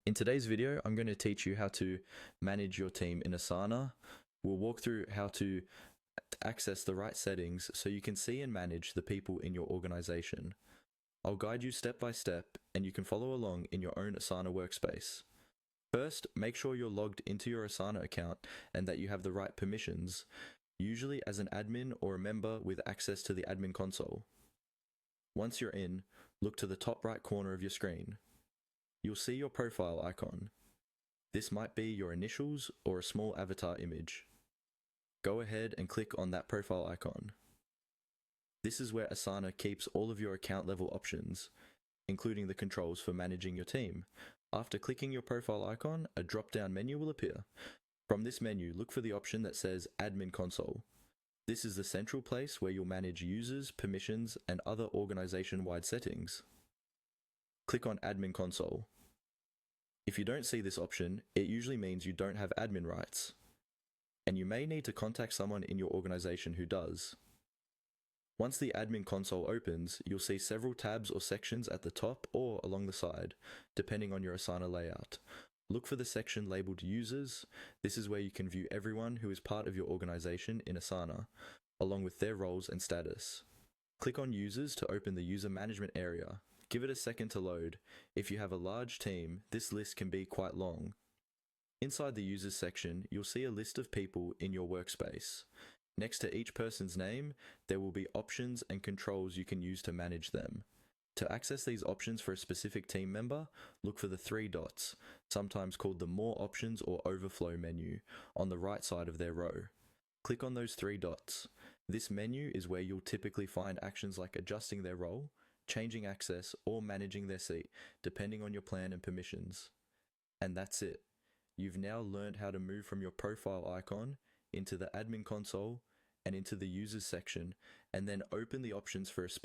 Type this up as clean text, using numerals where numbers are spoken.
In today's video, I'm going to teach you how to manage your team in Asana. We'll walk through how to access the right settings so you can see and manage the people in your organization. I'll guide you step by step and you can follow along in your own Asana workspace. First, make sure you're logged into your Asana account and that you have the right permissions, usually as an admin or a member with access to the admin console. Once you're in, look to the top right corner of your screen. You'll see your profile icon. This might be your initials or a small avatar image. Go ahead and click on that profile icon. This is where Asana keeps all of your account level options, including the controls for managing your team. After clicking your profile icon, a drop-down menu will appear. From this menu, look for the option that says Admin Console. This is the central place where you'll manage users, permissions, and other organization-wide settings. Click on Admin Console. If you don't see this option, it usually means you don't have admin rights, and you may need to contact someone in your organization who does. Once the Admin Console opens, you'll see several tabs or sections at the top or along the side, depending on your Asana layout. Look for the section labeled Users. This is where you can view everyone who is part of your organization in Asana, along with their roles and status. Click on Users to open the user management area. Give it a second to load. If you have a large team, this list can be quite long. Inside the Users section, you'll see a list of people in your workspace. Next to each person's name, there will be options and controls you can use to manage them. To access these options for a specific team member, look for the three dots, sometimes called the More Options or Overflow menu, on the right side of their row. Click on those three dots. This menu is where you'll typically find actions like adjusting their role, changing access, or managing their seat, depending on your plan and permissions. And that's it. You've now learned how to move from your profile icon into the admin console and into the users section, and then open the options for a specific